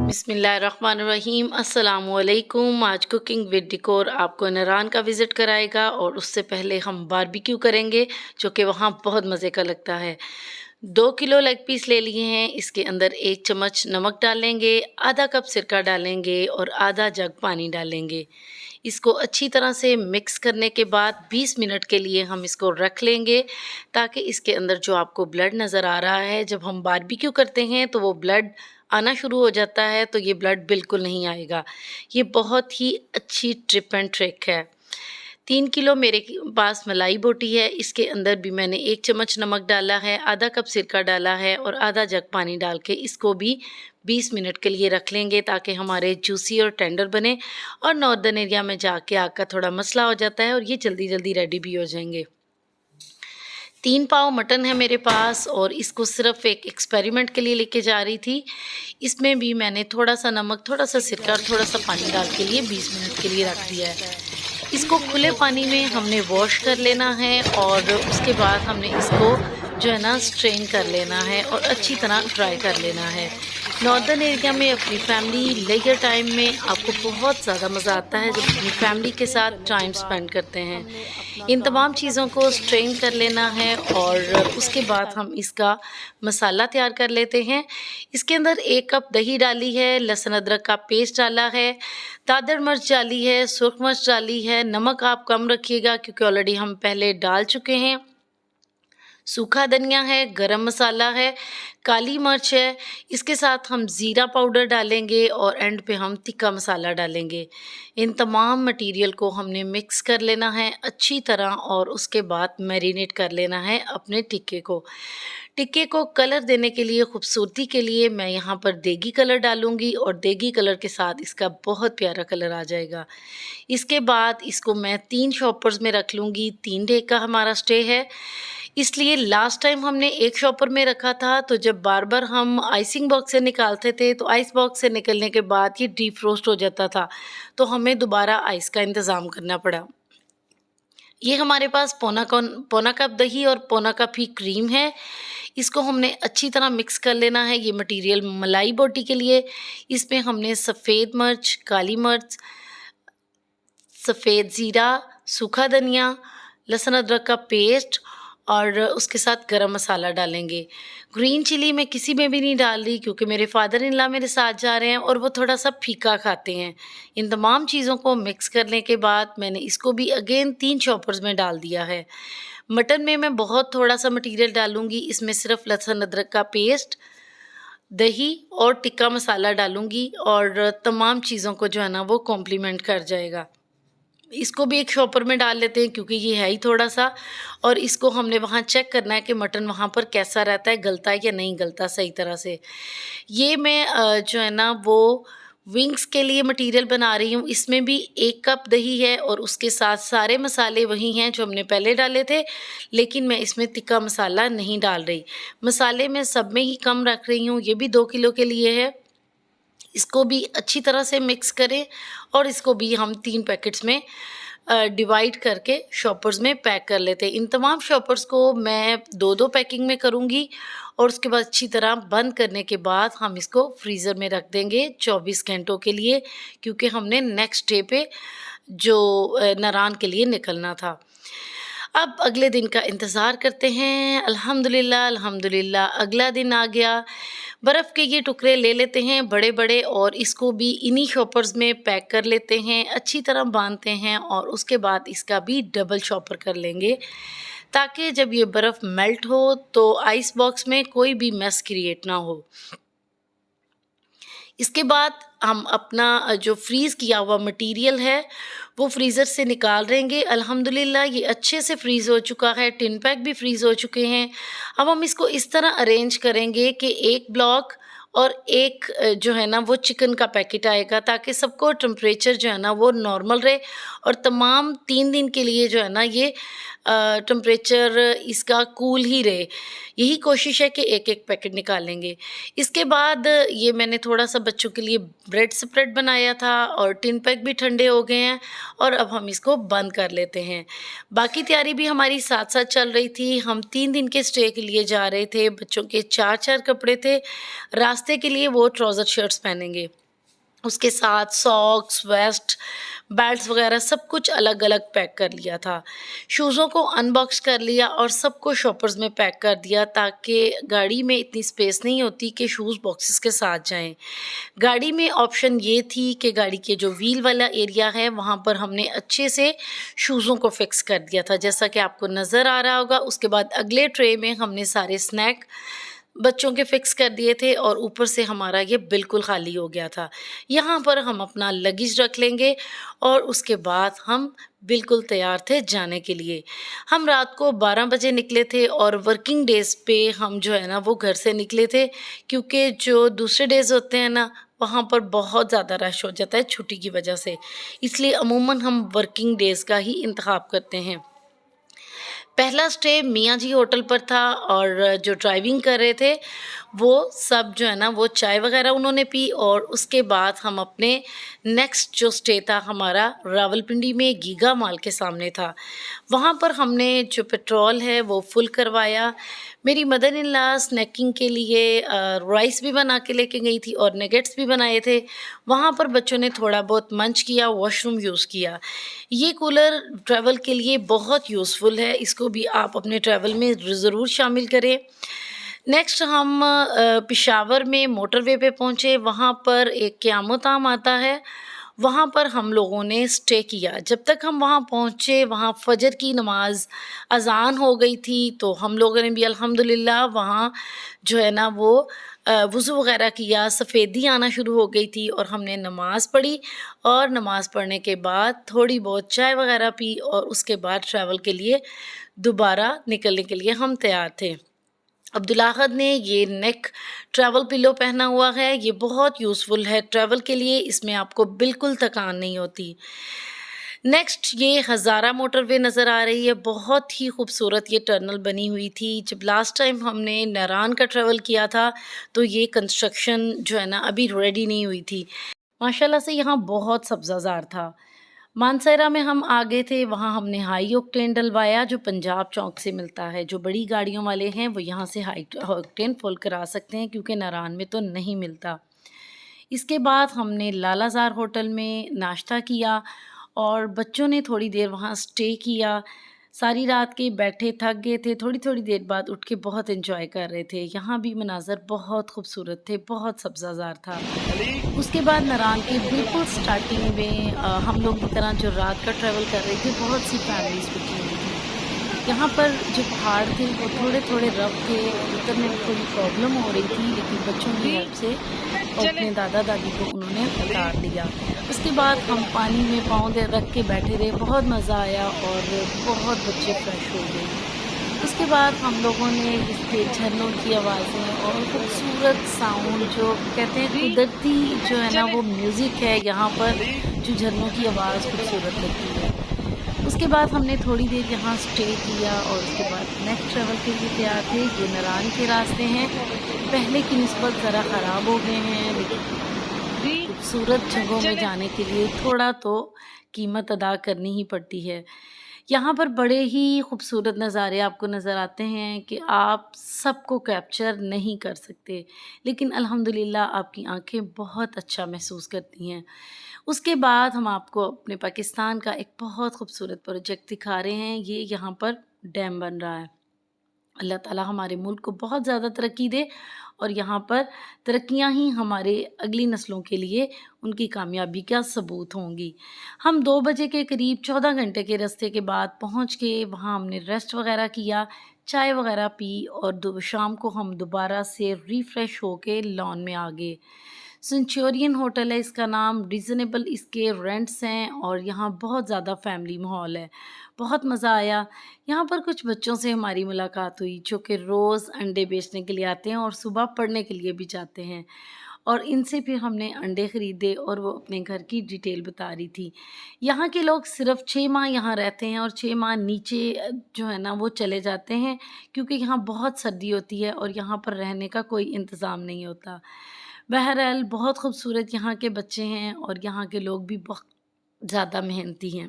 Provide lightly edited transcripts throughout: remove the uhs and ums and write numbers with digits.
बिस्मिल्लाहिर्रहमानिर्रहीम अस्सलामुअलैकुम। आज कुकिंग विद डेकोर आपको नारान का विज़िट कराएगा और उससे पहले हम बारबेक्यू करेंगे जो कि वहाँ बहुत मज़े का लगता है। 2 किलो लेग पीस ले लिए हैं, इसके अंदर 1 चम्मच नमक डालेंगे, आधा कप सिरका डालेंगे और आधा जग पानी डालेंगे। इसको अच्छी तरह से मिक्स करने के बाद 20 मिनट के लिए हम इसको रख लेंगे ताकि इसके अंदर जो आपको ब्लड नज़र आ रहा है, जब हम बारबेक्यू करते हैं तो वो ब्लड आना शुरू हो जाता है, तो ये ब्लड बिल्कुल नहीं आएगा। ये बहुत ही अच्छी टिप एंड ट्रिक है। 3 किलो मेरे पास मलाई बोटी है, इसके अंदर भी मैंने 1 चम्मच नमक डाला है, आधा कप सिरका डाला है और आधा जग पानी डाल के इसको भी 20 मिनट के लिए रख लेंगे ताकि हमारे जूसी और टेंडर बने। और नॉर्दर्न एरिया में जाके आग का थोड़ा मसला हो जाता है और ये जल्दी-जल्दी रेडी भी हो जाएँगे। 3 पाव मटन है मेरे पास और इसको सिर्फ़ एक एक्सपेरिमेंट के लिए लेके जा रही थी। इसमें भी मैंने थोड़ा-सा नमक, थोड़ा-सा सिरका और थोड़ा-सा पानी डाल के लिए 20 मिनट के लिए रख दिया है। इसको खुले पानी में हमने वॉश कर लेना है और उसके बाद हमने इसको जो है ना स्ट्रेन कर लेना है और अच्छी तरह ड्राई कर लेना है। नॉर्दर्न एरिया में अपनी फैमिली लेजर टाइम में आपको बहुत ज़्यादा मज़ा आता है जब अपनी फैमिली के साथ टाइम स्पेंड करते हैं। इन तमाम चीज़ों को स्ट्रेन कर लेना है और उसके बाद हम इसका मसाला तैयार कर लेते हैं। इसके अंदर 1 कप दही डाली है, लहसुन अदरक का पेस्ट डाला है, दादर मिर्च डाली है, सुर्ख मिर्च डाली है, नमक आप कम रखिएगा क्योंकि ऑलरेडी हम पहले डाल चुके हैं। सूखा धनिया है, गरम मसाला है, काली मिर्च है, इसके साथ हम ज़ीरा पाउडर डालेंगे और एंड पे हम तिक्का मसाला डालेंगे। इन तमाम मटेरियल को हमने मिक्स कर लेना है अच्छी तरह और उसके बाद मैरिनेट कर लेना है अपने टिक्के को। टिक्के को कलर देने के लिए, खूबसूरती के लिए मैं यहाँ पर देगी कलर डालूँगी और देगी कलर के साथ इसका बहुत प्यारा कलर आ जाएगा। इसके बाद इसको मैं 3 शॉपर्स में रख लूँगी, 3 डे का हमारा स्टे है। इसलिए लास्ट टाइम हमने एक शॉपर में रखा था, तो जब बार-बार हम आइसिंग बॉक्स से निकालते थे, तो आइस बॉक्स से निकलने के बाद ये डीफ्रोस्ट हो जाता था, तो हमें दोबारा आइस का इंतज़ाम करना पड़ा। ये हमारे पास पौना कप दही और पौना कप ही क्रीम है। इसको हमने अच्छी तरह मिक्स कर लेना है। ये मटीरियल मलाई बोटी के लिए, इसमें हमने सफ़ेद मिर्च, काली मिर्च, सफ़ेद ज़ीरा, सूखा धनिया, लहसुन अदरक का पेस्ट और उसके साथ गरम मसाला डालेंगे। ग्रीन चिली मैं किसी में भी नहीं डाल रही क्योंकि मेरे फादर इन लॉ मेरे साथ जा रहे हैं और वो थोड़ा-सा फीका खाते हैं। इन तमाम चीज़ों को मिक्स करने के बाद मैंने इसको भी अगेन 3 चॉपर्स में डाल दिया है। मटन में मैं बहुत थोड़ा-सा मटीरियल डालूँगी, इसमें सिर्फ़ लहसुन अदरक का पेस्ट, दही और टिक्का मसाला डालूँगी और तमाम चीज़ों को जो है ना वो कॉम्प्लीमेंट कर जाएगा। इसको भी एक शॉपर में डाल लेते हैं क्योंकि ये है ही थोड़ा-सा और इसको हमने वहाँ चेक करना है कि मटन वहाँ पर कैसा रहता है, गलता है या नहीं गलता सही तरह से। ये मैं जो है ना वो विंग्स के लिए मटीरियल बना रही हूँ। इसमें भी 1 कप दही है और उसके साथ सारे मसाले वही हैं जो हमने पहले डाले थे, लेकिन मैं इसमें तिक्का मसाला नहीं डाल रही। मसाले मैं सब में ही कम रख रही हूँ, ये भी 2 किलो के लिए है। इसको भी अच्छी तरह से मिक्स करें और इसको भी हम 3 पैकेट्स में डिवाइड करके शॉपर्स में पैक कर लेते हैं। इन तमाम शॉपर्स को मैं 2-2 पैकिंग में करूँगी और उसके बाद अच्छी तरह बंद करने के बाद हम इसको फ्रीज़र में रख देंगे 24 घंटों के लिए क्योंकि हमने नेक्स्ट डे पे जो नारान के लिए निकलना था। अब अगले दिन का इंतज़ार करते हैं। अल्हम्दुलिल्लाह, अल्हम्दुलिल्लाह अगला दिन आ गया। बर्फ़ के ये टुकड़े ले लेते हैं बड़े-बड़े और इसको भी इन्हीं शॉपर्स में पैक कर लेते हैं, अच्छी तरह बाँधते हैं और उसके बाद इसका भी डबल शॉपर कर लेंगे ताकि जब ये बर्फ़ मेल्ट हो तो आइस बॉक्स में कोई भी मेस क्रिएट ना हो। इसके बाद हम अपना जो फ्रीज़ किया हुआ मटीरियल है वो फ्रीज़र से निकाल लेंगे। अल्हम्दुलिल्लाह ये अच्छे से फ्रीज़ हो चुका है, टिन पैक भी फ्रीज़ हो चुके हैं। अब हम इसको इस तरह अरेंज करेंगे कि एक ब्लॉक और एक जो है ना वो चिकन का पैकेट आएगा ताकि सबको टेम्परेचर जो है ना वो नॉर्मल रहे और तमाम 3 दिन के लिए जो है ना ये टेम्परेचर इसका कूल ही रहे, यही कोशिश है कि एक-एक पैकेट निकालेंगे। इसके बाद ये मैंने थोड़ा-सा बच्चों के लिए ब्रेड स्प्रेड बनाया था और टिन पैक भी ठंडे हो गए हैं और अब हम इसको बंद कर लेते हैं। बाकी तैयारी भी हमारी साथ-साथ चल रही थी। हम 3 दिन के स्टे के लिए जा रहे थे। बच्चों के 4-4 कपड़े थे। रास्ते के लिए वो ट्राउज़र शर्ट्स पहनेंगे। उसके साथ सॉक्स, वेस्ट, बेल्ट्स वगैरह सब कुछ अलग-अलग पैक कर लिया था। शूज़ों को अनबॉक्स कर लिया और सबको शॉपर्स में पैक कर दिया ताकि गाड़ी में इतनी स्पेस नहीं होती कि शूज़ बॉक्सेस के साथ जाएँ। गाड़ी में ऑप्शन ये थी कि गाड़ी के जो व्हील वाला एरिया है वहाँ पर हमने अच्छे से शूज़ों को फ़िक्स कर दिया था, जैसा कि आपको नज़र आ रहा होगा। उसके बाद अगले ट्रे में हमने सारे स्नैक बच्चों के फ़िक्स कर दिए थे और ऊपर से हमारा ये बिल्कुल खाली हो गया था। यहाँ पर हम अपना लगेज रख लेंगे और उसके बाद हम बिल्कुल तैयार थे जाने के लिए। हम रात को 12 बजे निकले थे और वर्किंग डेज़ पे हम जो है ना वो घर से निकले थे, क्योंकि जो दूसरे डेज़ होते हैं ना वहाँ पर बहुत ज़्यादा रश हो जाता है छुट्टी की वजह से। इसलिए अमूमन हम वर्किंग डेज़ का ही इंतख़ाब करते हैं। पहला स्टे मियाँ जी होटल पर था और जो ड्राइविंग कर रहे थे वो सब जो है ना वो चाय वगैरह उन्होंने पी और उसके बाद हम अपने नेक्स्ट जो स्टे था हमारा रावलपिंडी में गीगा मॉल के सामने था। वहाँ पर हमने जो पेट्रोल है वो फुल करवाया। मेरी मदर इन लॉ स्नैकिंग के लिए राइस भी बना के लेके गई थी और नगेट्स भी बनाए थे। वहाँ पर बच्चों ने थोड़ा बहुत मंच किया, वॉशरूम यूज़ किया। ये कूलर ट्रैवल के लिए बहुत यूज़फुल है, इसको भी आप अपने ट्रैवल में ज़रूर शामिल करें। नेक्स्ट हम पेशावर में मोटरवे पे पहुँचे। वहाँ पर एक क़यामत-ताम आता है, वहाँ पर हम लोगों ने स्टे किया। जब तक हम वहाँ पहुँचे वहाँ फ़जर की नमाज़ अज़ान हो गई थी, तो हम लोगों ने भी अल्हम्दुलिल्लाह वहाँ जो है ना वो वुज़ू वग़ैरह किया, सफ़ेदी आना शुरू हो गई थी और हमने नमाज़ पढ़ी और नमाज़ पढ़ने के बाद थोड़ी बहुत चाय वग़ैरह पी और उसके बाद ट्रैवल के लिए दोबारा निकलने के लिए हम तैयार थे। अब्दुल अहद ने ये नेक ट्रैवल पिलो पहना हुआ है, ये बहुत यूज़फुल है ट्रैवल के लिए, इसमें आपको बिल्कुल थकान नहीं होती। नेक्स्ट ये हज़ारा मोटरवे नज़र आ रही है, बहुत ही खूबसूरत ये टनल बनी हुई थी। जब लास्ट टाइम हमने नारान का ट्रैवल किया था, तो ये कंस्ट्रक्शन जो है ना अभी रेडी नहीं हुई थी। माशाल्लाह से यहाँ बहुत सब्ज़ाज़ार था। मानसरा में हम आ गए थे, वहाँ हमने हाई ऑक्टेन डलवाया जो पंजाब चौक से मिलता है। जो बड़ी गाड़ियों वाले हैं वो यहाँ से हाई ऑक्टेन फुल करा सकते हैं क्योंकि नारान में तो नहीं मिलता। इसके बाद हमने लालाज़ार होटल में नाश्ता किया और बच्चों ने थोड़ी देर वहाँ स्टे किया। सारी रात के बैठे थक गए थे, थोड़ी-थोड़ी देर बाद उठ के बहुत एन्जॉय कर रहे थे। यहाँ भी मनाज़र बहुत खूबसूरत थे, बहुत सब्ज़ाज़ार था। उसके बाद नारान के बिल्कुल स्टार्टिंग में हम लोग की तरह जो रात का ट्रैवल कर रहे थे, बहुत सी फैमिलीज़ रुकी हुई थी। यहाँ पर जो पहाड़ थे वो थोड़े-थोड़े रफ़ थे, उतरने में थोड़ी प्रॉब्लम हो रही थी, लेकिन बच्चों की हेल्प से और अपने दादा-दादी को उन्होंने उतार लिया। उसके बाद हम पानी में पाँव दे रख के बैठे रहे, बहुत मज़ा आया और बहुत बच्चे फ्रेश हो गए। उसके बाद हम लोगों ने इसके झरनों की आवाज़ें और खूबसूरत साउंड जो कहते हैं कुदरती जो है ना वो म्यूज़िक है यहाँ पर, जो झरनों की आवाज़ खूबसूरत लगती है। उसके बाद हमने थोड़ी देर यहाँ स्टे किया और उसके बाद नेक्स्ट ट्रैवल के लिए तैयार थे। ये नारान के रास्ते हैं, पहले की निस्बत ज़रा ख़राब हो गए हैं, लेकिन खूबसूरत जगहों में जाने के लिए थोड़ा तो कीमत अदा करनी ही पड़ती है। यहाँ पर बड़े ही खूबसूरत नज़ारे आपको नज़र आते हैं कि आप सबको कैप्चर नहीं कर सकते, लेकिन अल्हम्दुलिल्लाह आपकी आँखें बहुत अच्छा महसूस करती हैं। उसके बाद हम आपको अपने पाकिस्तान का एक बहुत खूबसूरत प्रोजेक्ट दिखा रहे हैं। ये यहाँ पर डैम बन रहा है। अल्लाह ताला हमारे मुल्क को बहुत ज़्यादा तरक्की दे और यहाँ पर तरक्कियाँ ही हमारे अगली नस्लों के लिए उनकी कामयाबी का सबूत होंगी। हम 2 बजे के करीब 14 घंटे के रास्ते के बाद पहुँच के वहाँ हमने रेस्ट वग़ैरह किया, चाय वग़ैरह पी और शाम को हम दोबारा से रिफ़्रेश होके लॉन में आ गए। सेंचुरियन होटल है इसका नाम, रीज़नेबल इसके रेंट्स हैं और यहाँ बहुत ज़्यादा फैमिली माहौल है। बहुत मज़ा आया। यहाँ पर कुछ बच्चों से हमारी मुलाकात हुई जो कि रोज़ अंडे बेचने के लिए आते हैं और सुबह पढ़ने के लिए भी जाते हैं और इनसे फिर हमने अंडे ख़रीदे और वो अपने घर की डिटेल बता रही थी। यहाँ के लोग सिर्फ़ 6 माह यहाँ रहते हैं और 6 माह नीचे जो है ना वो चले जाते हैं, क्योंकि यहाँ बहुत सर्दी होती है और यहाँ पर रहने का कोई इंतज़ाम नहीं होता। बहरहाल बहुत खूबसूरत यहाँ के बच्चे हैं और यहाँ के लोग भी बहुत ज़्यादा मेहनती हैं।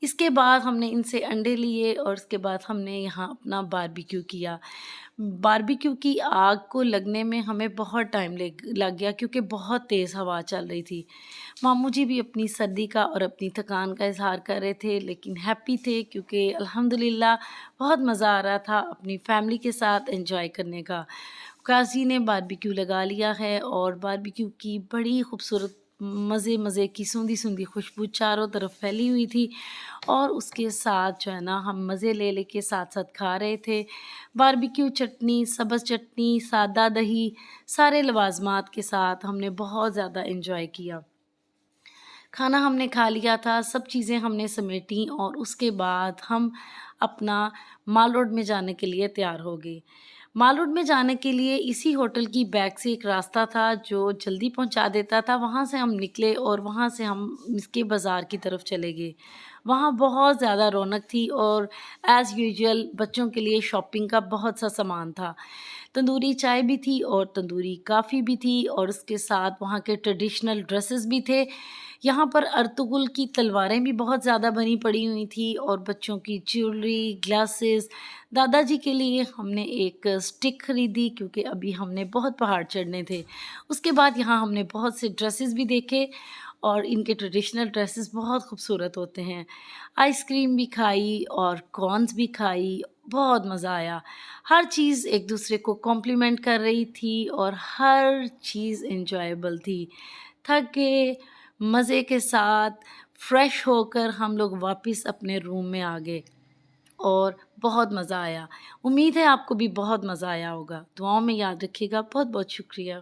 इसके बाद हमने इनसे अंडे लिए और उसके बाद हमने यहाँ अपना बारबेक्यू किया। बारबेक्यू की आग को लगने में हमें बहुत टाइम लग गया, क्योंकि बहुत तेज़ हवा चल रही थी। मामू जी भी अपनी सर्दी का और अपनी थकान का इज़हार कर रहे थे, लेकिन हैप्पी थे क्योंकि अल्हम्दुलिल्लाह बहुत मज़ा आ रहा था अपनी फैमिली के साथ एंजॉय करने का। काज़ी ने बारबेक्यू लगा लिया है और बारबेक्यू की बड़ी खूबसूरत मज़े मज़े की सूंधी-सूंधी खुशबू चारों तरफ फैली हुई थी और उसके साथ जो है ना हम मज़े ले लेके साथ-साथ खा रहे थे। बारबेक्यू चटनी, सब्ज़ चटनी, सादा दही, सारे लवाज़मात के साथ हमने बहुत ज़्यादा एंजॉय किया। खाना हमने खा लिया था, सब चीज़ें हमने समेटी और उसके बाद हम अपना माल रोड में जाने के लिए तैयार हो गए। माल रोड में जाने के लिए इसी होटल की बैक से एक रास्ता था जो जल्दी पहुंचा देता था, वहाँ से हम निकले और वहाँ से हम मिसके बाज़ार की तरफ चले गए। वहाँ बहुत ज़्यादा रौनक थी और एज़ यूजुअल बच्चों के लिए शॉपिंग का बहुत सा सामान था। तंदूरी चाय भी थी और तंदूरी कॉफ़ी भी थी और उसके साथ वहाँ के ट्रेडिशनल ड्रेसेस भी थे। यहाँ पर अर्तुगरुल की तलवारें भी बहुत ज़्यादा बनी पड़ी हुई थी और बच्चों की ज्वेलरी, ग्लासेस। दादाजी के लिए हमने एक स्टिक खरीदी क्योंकि अभी हमने बहुत पहाड़ चढ़ने थे। उसके बाद यहाँ हमने बहुत से ड्रेसेस भी देखे और इनके ट्रेडिशनल ड्रेसेस बहुत खूबसूरत होते हैं। आइसक्रीम भी खाई और कॉर्न्स भी खाई, बहुत मज़ा आया। हर चीज़ एक दूसरे को कॉम्प्लीमेंट कर रही थी और हर चीज़ एन्जॉयबल थी। थक गए, मज़े के साथ फ्रेश होकर हम लोग वापस अपने रूम में आ गए और बहुत मज़ा आया। उम्मीद है आपको भी बहुत मज़ा आया होगा। दुआओं में याद रखिएगा। बहुत-बहुत शुक्रिया।